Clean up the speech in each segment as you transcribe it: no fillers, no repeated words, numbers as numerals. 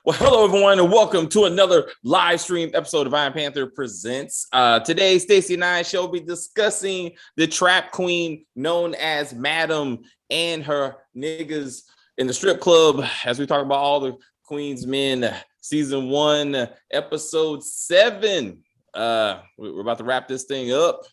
Well, hello everyone, and welcome to another live stream episode of Iron Panther Presents. Today, Stacey and I shall be discussing the trap queen known as Madam and her niggas in the strip club as we talk about all the Queen's Men, season 1, episode 7. We're about to wrap this thing up.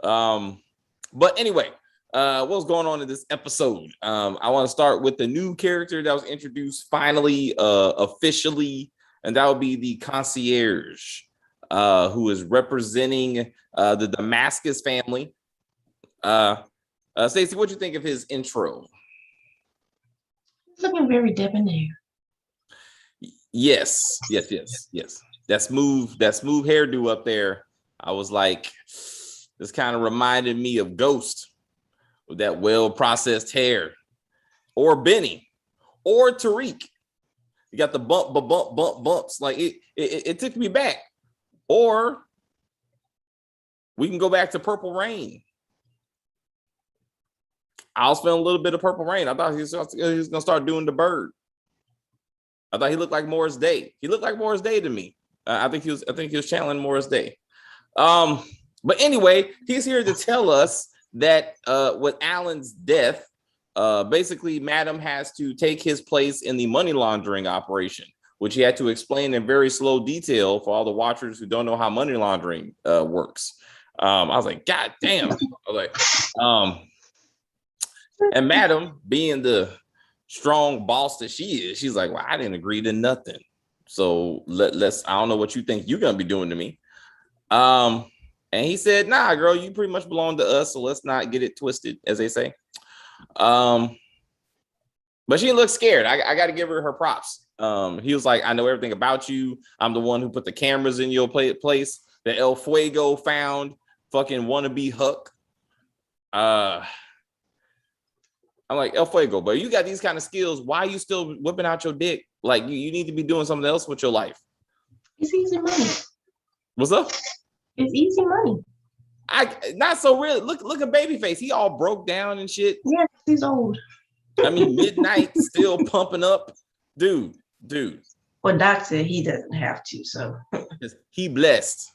But anyway, what's going on in this episode? I want to start with the new character that was introduced finally, officially, and that would be the Concierge, who is representing the Damascus family. Stacey, what do you think of his intro? It's looking very debonair. Yes. That smooth hairdo up there. I was like, this kind of reminded me of Ghost. With that well-processed hair, or Benny, or Tariq. You got the bumps. Like it took me back. Or we can go back to Purple Rain. I was feeling a little bit of Purple Rain. I thought he was gonna start doing the bird. I thought he looked like Morris Day. He looked like Morris Day to me. I think he was channeling Morris Day. But anyway, he's here to tell us that with Alan's death, basically Madam has to take his place in the money laundering operation, which he had to explain in very slow detail for all the watchers who don't know how money laundering works. I was like, God damn. I was like, and Madam, being the strong boss that she is, she's like, well, I didn't agree to nothing. So let's, I don't know what you think you're gonna be doing to me. And he said, nah, girl, you pretty much belong to us, so let's not get it twisted, as they say. But she didn't look scared. I got to give her props. He was like, I know everything about you. I'm the one who put the cameras in your place that El Fuego found. Fucking wannabe Huck. I'm like, El Fuego, but you got these kind of skills. Why are you still whipping out your dick? Like, you need to be doing something else with your life. It's easy money. What's up? It's easy money. Not so real. Look at Babyface. He all broke down and shit. Yeah, he's old. I mean, midnight still pumping up, dude. Well, Doc said he doesn't have to, so He blessed.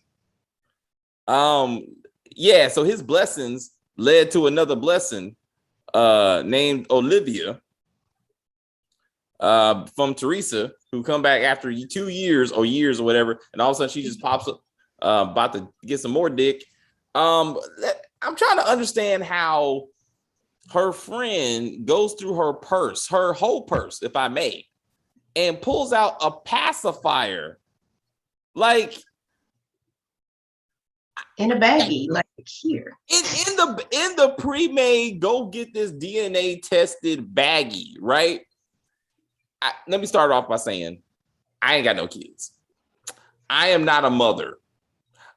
Yeah. So his blessings led to another blessing, named Olivia, from Teresa, who come back after 2 years or whatever, and all of a sudden she just pops up. About to get some more dick. I'm trying to understand how her friend goes through her purse, her whole purse, if I may, and pulls out a pacifier, like in a baggie, like here. In the pre-made, go get this DNA tested baggie, right? Let me start off by saying, I ain't got no kids. I am not a mother.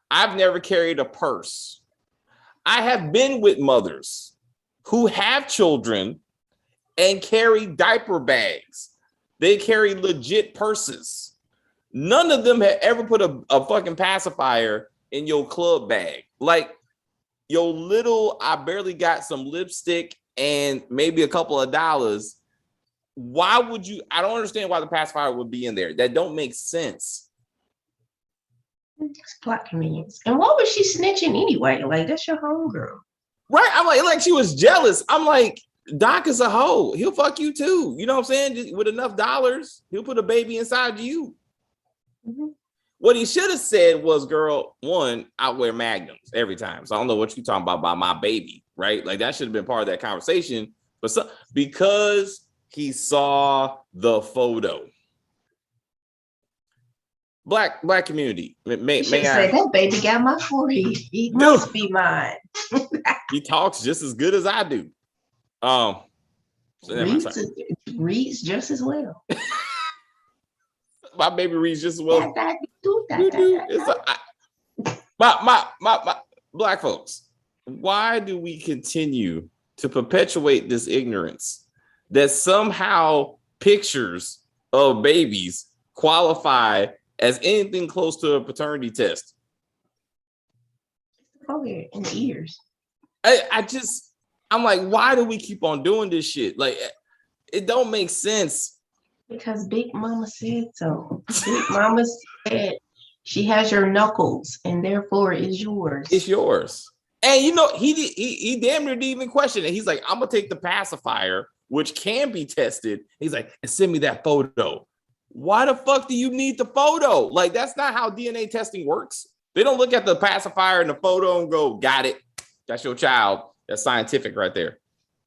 I've never carried a purse. I have been with mothers who have children and carry diaper bags. They carry legit purses. None of them have ever put a fucking pacifier in your club bag. Like your little, I barely got some lipstick and maybe a couple of dollars. Why would you? I don't understand why the pacifier would be in there. That don't make sense. It's plot convenience. And what was she snitching anyway? Like, that's your homegirl. Right? I'm like she was jealous. I'm like, Doc is a hoe. He'll fuck you too. You know what I'm saying? Just with enough dollars, he'll put a baby inside you. Mm-hmm. What he should have said was, girl, one, I wear magnums every time. So I don't know what you're talking about my baby, right? Like that should have been part of that conversation. But because he saw the photo. Black community. May say that baby got my forehead. He must be mine. He talks just as good as I do. Reads just as well. My baby reads just as well. My Black folks, why do we continue to perpetuate this ignorance that somehow pictures of babies qualify as anything close to a paternity test? Oh, yeah, in the ears. I'm like, why do we keep on doing this shit? Like, it don't make sense. Because Big Mama said so. Big Mama said she has your knuckles and therefore is yours. It's yours. And you know, he damn near didn't even question it. He's like, I'm gonna take the pacifier, which can be tested. He's like, and send me that photo. Why the fuck do you need the photo? Like, that's not how DNA testing works. They don't look at the pacifier and the photo and go, got it. That's your child. That's scientific right there.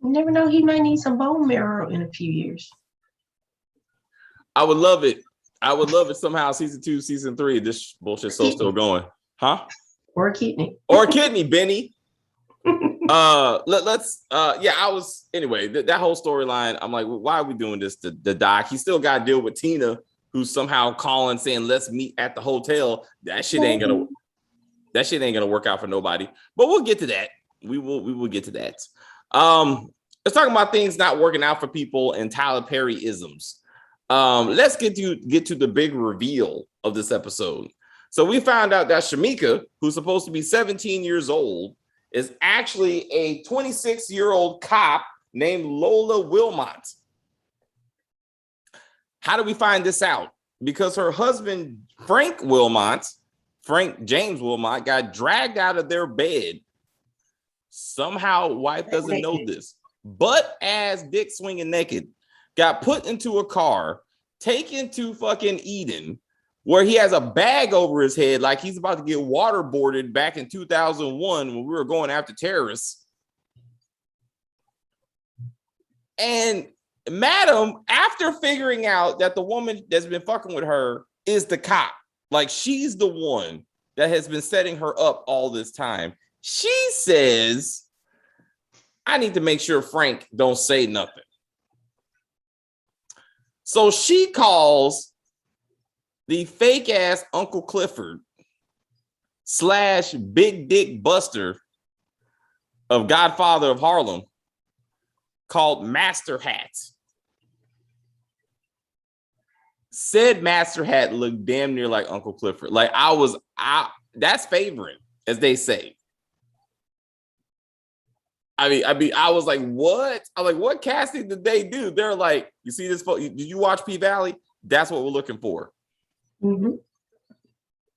You never know, he might need some bone marrow in a few years. I would love it. I would love it somehow. Season 2, season 3, this bullshit's still going. Huh? Or a kidney. Or a kidney, Benny. Let's I was anyway, that whole storyline. I'm like, why are we doing this to the doc? He still got to deal with Tina, who's somehow calling saying, let's meet at the hotel. That shit ain't gonna work out for nobody. But we'll get to that. We will get to that. Let's talk about things not working out for people and Tyler Perry isms. Let's get to the big reveal of this episode. So we found out that Shamika, who's supposed to be 17 years old, is actually a 26-year-old cop named Lola Wilmot. How do we find this out? Because her husband, Frank James Wilmot, got dragged out of their bed. Somehow, wife doesn't know this. Butt ass dick swinging naked, got put into a car, taken to fucking Eden, where he has a bag over his head like he's about to get waterboarded back in 2001 when we were going after terrorists. And Madam, after figuring out that the woman that's been fucking with her is the cop, like she's the one that has been setting her up all this time, she says, I need to make sure Frank don't say nothing. So she calls the fake ass Uncle Clifford / Big Dick Buster of Godfather of Harlem called Master Hat. Said Master Hat looked damn near like Uncle Clifford. Like that's favoring, as they say. I mean, I was like, what? I'm like, what casting did they do? They're like, you see this? Did you watch P-Valley? That's what we're looking for. Mm-hmm.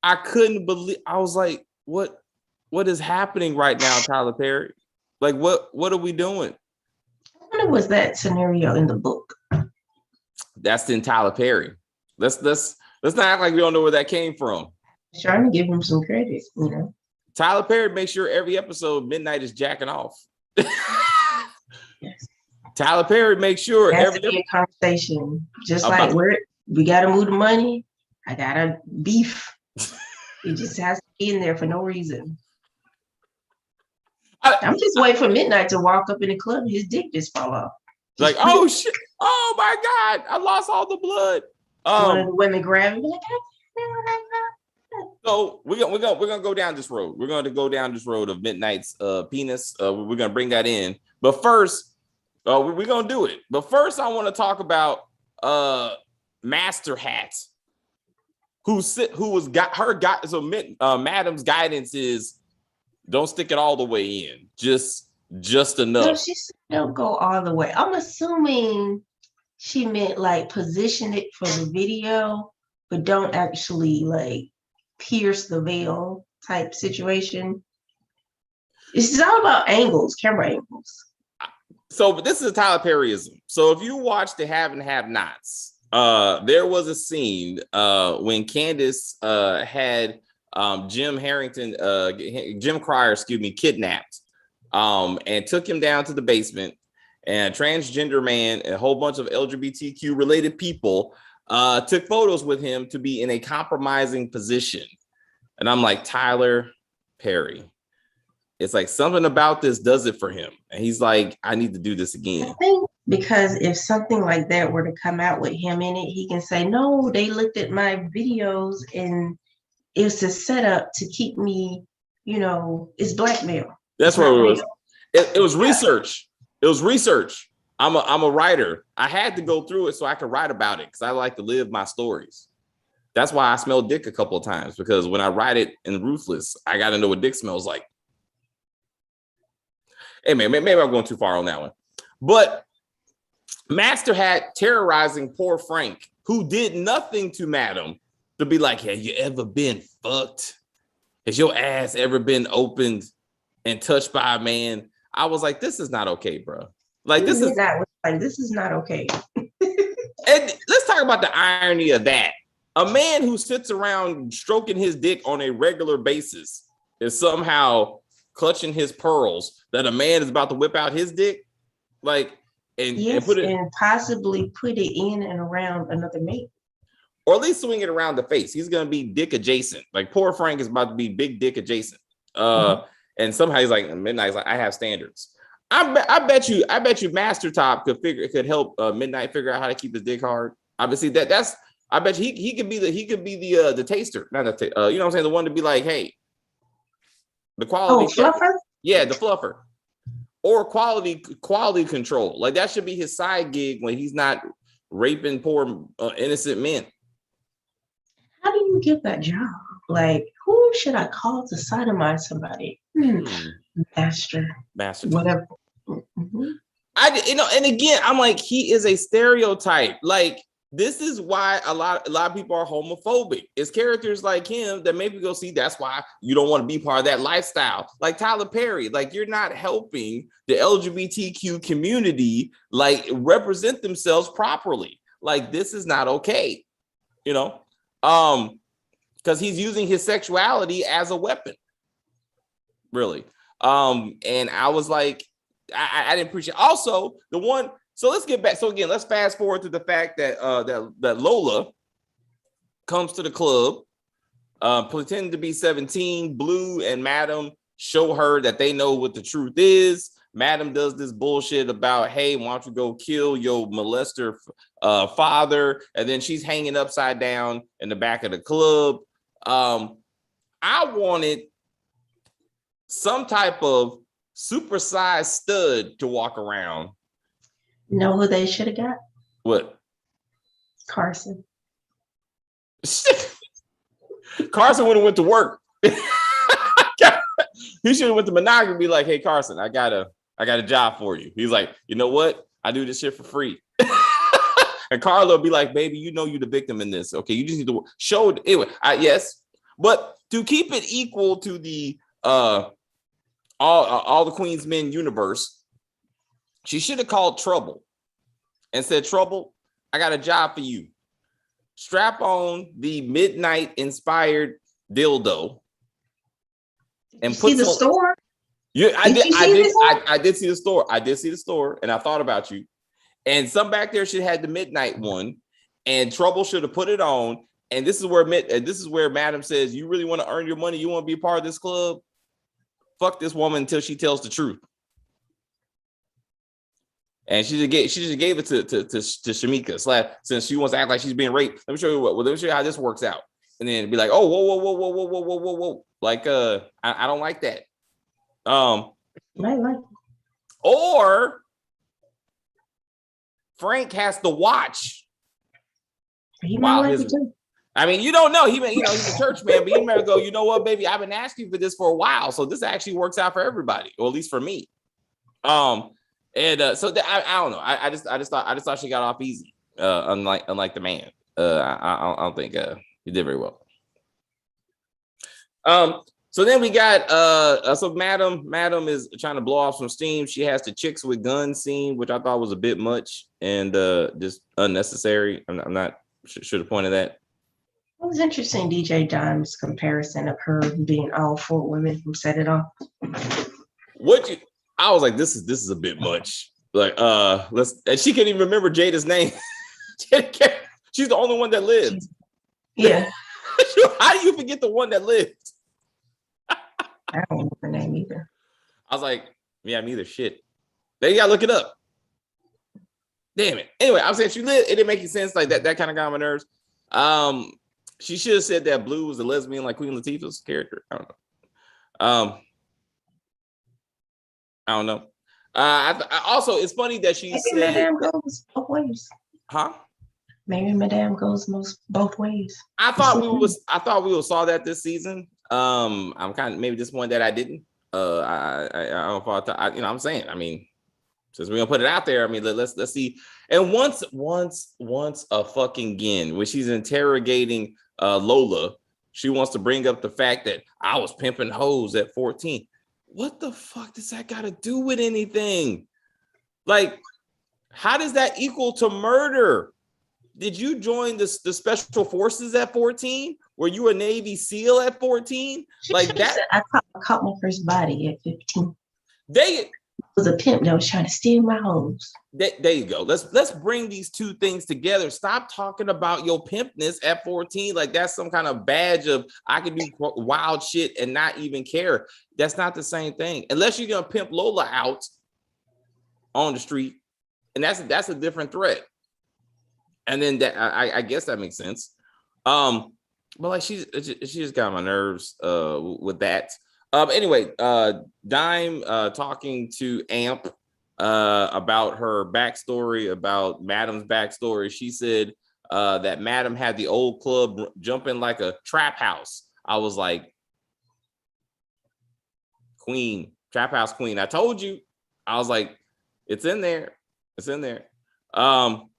I couldn't believe. I was like, what is happening right now, Tyler Perry? Like, what are we doing? What was that scenario in the book? That's in Tyler Perry. Let's not act like we don't know where that came from. Trying to give him some credit, you know. Tyler Perry makes sure every episode Midnight is jacking off. Yes. Tyler Perry makes sure every a conversation, just like we gotta move the money. I gotta beef. It just has to be in there for no reason. I'm just waiting for Midnight to walk up in the club and his dick just fall off. Like, oh shit! Oh my god! I lost all the blood. One of the women grab him. So we're gonna go down this road. We're going to go down this road of Midnight's penis. We're gonna bring that in, but first, we're gonna do it. But first, I want to talk about Master Hat, who was got her got. So Madam's guidance is don't stick it all the way in, just enough. No, she said don't go all the way. I'm assuming she meant like position it for the video, but don't actually like pierce the veil type situation. This is all about angles, camera angles. So, but this is a Tyler Perryism. So if you watch the Have and Have Nots, there was a scene when Candace had Jim Cryer, kidnapped and took him down to the basement, and a transgender man and a whole bunch of LGBTQ related people took photos with him to be in a compromising position. And I'm like, Tyler Perry, it's like something about this does it for him. And he's like, I need to do this again. I think because if something like that were to come out with him in it, he can say, no, they looked at my videos and it's a setup to keep me, it's blackmail. That's what it was. It was research. It was research. I'm a writer. I had to go through it so I could write about it because I like to live my stories. That's why I smelled dick a couple of times, because when I write it in Ruthless, I got to know what dick smells like. Hey, man, maybe I'm going too far on that one. But Master had terrorizing poor Frank, who did nothing to Madam, to be like, have you ever been fucked? Has your ass ever been opened and touched by a man? I was like, this is not okay, bro. Like, this is not okay. And let's talk about the irony of that. A man who sits around stroking his dick on a regular basis is somehow clutching his pearls that a man is about to whip out his dick, like, and put it, and possibly put it in and around another man, or at least swing it around the face. He's gonna be dick adjacent. Like poor Frank is about to be big dick adjacent. And somehow he's like, Midnight's like, I have standards. I bet you Master Top could help Midnight figure out how to keep his dick hard. Obviously, I bet you he could be the taster, not the you know what I'm saying, the one to be like, hey, the quality fluffer, yeah, the fluffer, or quality control. Like that should be his side gig when he's not raping poor innocent men. How do you get that job? Like, who should I call to sodomize somebody? Master, whatever. Mm-hmm. And again, I'm like, he is a stereotype. Like, this is why a lot of people are homophobic. It's characters like him that maybe go see. That's why you don't want to be part of that lifestyle. Like Tyler Perry, like you're not helping the LGBTQ community like represent themselves properly. Like this is not okay, you know, because he's using his sexuality as a weapon, really. And I was like, I didn't appreciate. Also, the one. So let's get back. So again, let's fast forward to the fact that that Lola comes to the club, pretending to be 17. Blue and Madam show her that they know what the truth is. Madam does this bullshit about, hey, why don't you go kill your molester father? And then she's hanging upside down in the back of the club. I wanted some type of supersized stud to walk around. Know who they should have got? What? Carson. Carson would have went to work. He should have went to Monogamy and be like, hey, Carson, I got a job for you. He's like, you know what? I do this shit for free. And Carla will be like, baby, you know you're the victim in this. Okay, you just need to show it. Anyway, yes. But to keep it equal to the all the Queen's Men universe, she should have called Trouble and said, Trouble, I got a job for you. Strap on the Midnight inspired dildo and put the store. Yeah, I did see the store. I did see the store, and I thought about you. And some back there should have had the Midnight one, and Trouble should have put it on. And this is where Madam says, you really want to earn your money? You want to be a part of this club? Fuck this woman until she tells the truth. And she just gave it to Shamika. Since she wants to act like she's being raped, let me show you how this works out. And then be like, oh, whoa. Like, I don't like that. Or Frank has to watch. I mean, you don't know. He's a church man, but he might go, you know what, baby? I've been asking for this for a while. So this actually works out for everybody, or at least for me. And so I don't know. I just thought she got off easy. Unlike the man. I don't think he did very well. So then we got so Madam is trying to blow off some steam. She has the chicks with guns scene, which I thought was a bit much and just unnecessary. I'm not should have pointed that. It was interesting, DJ Dime's comparison of her being all 4 women who set it off. I was like, this is a bit much. Like, and she can't even remember Jada's name. She's the only one that lived. Yeah. How do you forget the one that lived? I don't know her name either. I was like, yeah, me either. Shit. They gotta look it up. Damn it. Anyway, I was saying she lived. It didn't make any sense. Like that kind of got on my nerves. She should have said that Blue was a lesbian like Queen Latifah's character. I don't know. Also, it's funny that she said Madame goes both ways. Huh? Maybe Madame goes both ways. I thought we saw that this season. I'm kind of maybe disappointed that I didn't. I don't know. I'm saying. I mean, since we're gonna put it out there, I mean, let's see. And once again, when she's interrogating Lola, she wants to bring up the fact that I was pimping hoes at 14. What the fuck does that got to do with anything? Like, how does that equal to murder? Did you join the special forces at 14? Were you a Navy SEAL at 14? Like that? I caught my first body at 15. They was a pimp that was trying to steal my hoes. There you go. Let's bring these two things together. Stop talking about your pimpness at 14 like that's some kind of badge of I can do wild shit and not even care. That's not the same thing. Unless you're gonna pimp Lola out on the street, and that's a different threat. And then that I guess that makes sense. But like she just got on my nerves with that. Anyway, Dime talking to Amp about her backstory, about Madam's backstory. She said that Madam had the old club jumping like a trap house. I was like, Queen, trap house queen. I told you. I was like, it's in there. It's in there. And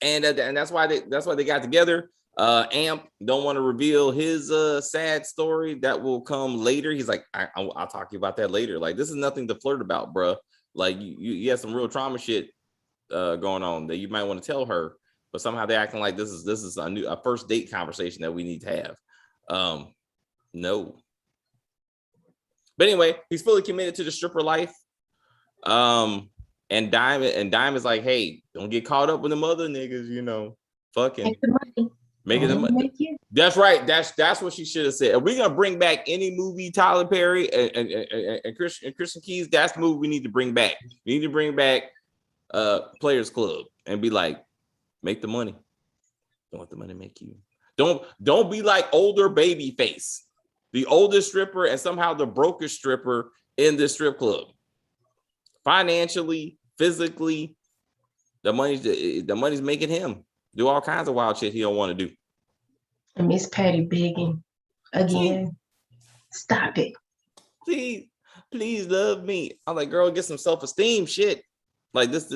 that's why they got together. Amp don't want to reveal his sad story that will come later. He's like, I'll talk to you about that later. Like, this is nothing to flirt about, bro. Like, you have some real trauma shit going on that you might want to tell her, but somehow they're acting like this is a first date conversation that we need to have. No. But anyway, he's fully committed to the stripper life. And Dime is like, hey, don't get caught up with them other niggas, you know, fucking make the money. Making the money. That's right. That's what she should have said. If we're gonna bring back any movie, Tyler Perry and Christian Keys, that's the movie we need to bring back. We need to bring back Players Club and be like, make the money. Don't let the money make you. Don't be like older Babyface, the oldest stripper and somehow the brokest stripper in this strip club. Financially, physically, the money's making him do all kinds of wild shit he don't want to do. And Miss Patty begging again. Stop it. Please love me. I'm like, girl, get some self-esteem shit. Like this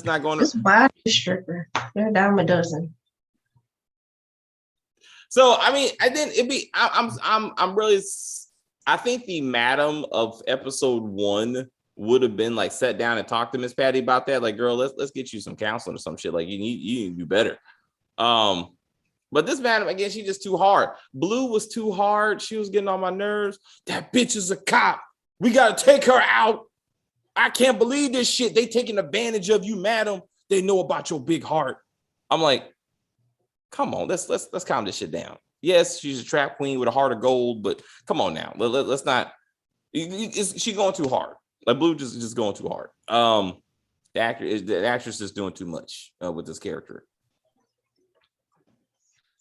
not going to. Just buy the stripper. They're a dime a dozen. So I mean, I didn't. It be. I'm really. I think the Madam of episode 1 would have been like sat down and talked to Miss Patty about that. Like, girl, let's get you some counseling or some shit. Like, you need to do better. But this Madam, again, she's just too hard. Blue was too hard. She was getting on my nerves. That bitch is a cop. We gotta take her out. I can't believe this shit. They taking advantage of you, Madam. They know about your big heart. I'm like, come on, let's calm this shit down. Yes, she's a trap queen with a heart of gold, but come on now. Let's not. She's going too hard. Like Blue just going too hard. The actress is doing too much with this character.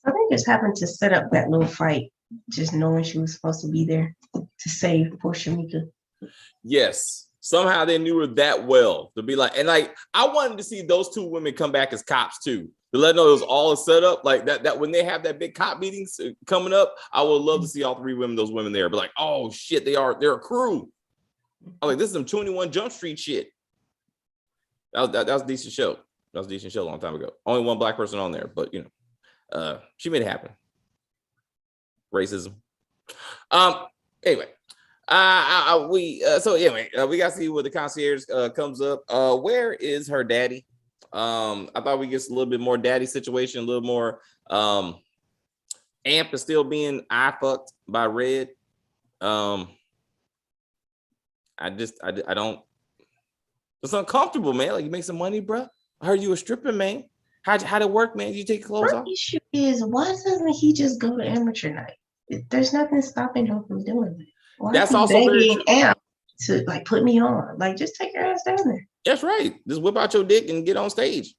I think just happened to set up that little fight, just knowing she was supposed to be there to save poor Shamika. Yes, somehow they knew her that well to be like, and like I wanted to see those two women come back as cops too, to let know it was all a setup. Like that when they have that big cop meetings coming up, I would love to see all three women, those women there, be like, oh shit, they're a crew. I'm like, this is some 21 Jump Street shit. That was a decent show. That was a decent show a long time ago. Only one black person on there, but you know, she made it happen. Racism. Anyway, we got to see what the concierge comes up. Where is her daddy? I thought we get a little bit more daddy situation, a little more. Amp is still being eye fucked by Red. I don't. It's uncomfortable, man. Like, you make some money, bro. I heard you a stripper, man. How'd it work, man? You take your clothes off? The issue is, why doesn't he just go to amateur night? There's nothing stopping him from doing it. Why That's also very Amp to like put me on. Like, just take your ass down there. That's right. Just whip out your dick and get on stage.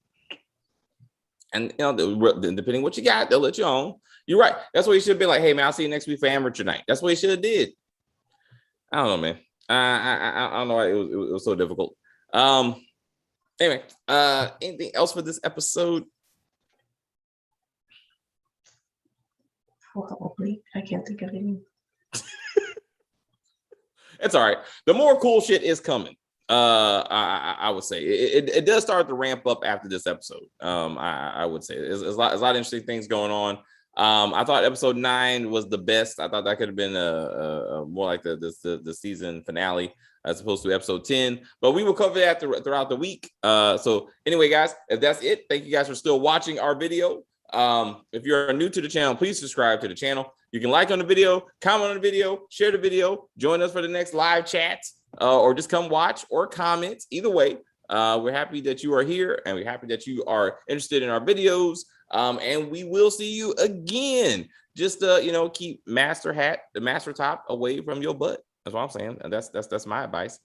And you know, depending what you got, they'll let you on. You're right. That's what he should have been like. Hey, man, I'll see you next week for amateur night. That's what he should have did. I don't know, man. I don't know why it was so difficult. Anyway, anything else for this episode? Probably. I can't think of any. It's all right. The more cool shit is coming. I would say it does start to ramp up after this episode. I would say there's a lot of interesting things going on. I thought episode 9 was the best. I thought that could have been a more like the season finale as opposed to episode 10. But we will cover that throughout the week. So anyway, guys, if that's it, thank you guys for still watching our video. If you're new to the channel, please subscribe to the channel. You can like on the video, comment on the video, share the video, join us for the next live chats, or just come watch or comment. Either way, we're happy that you are here, and we're happy that you are interested in our videos. And we will see you again. Just keep the master top away from your butt. That's what I'm saying. And that's my advice.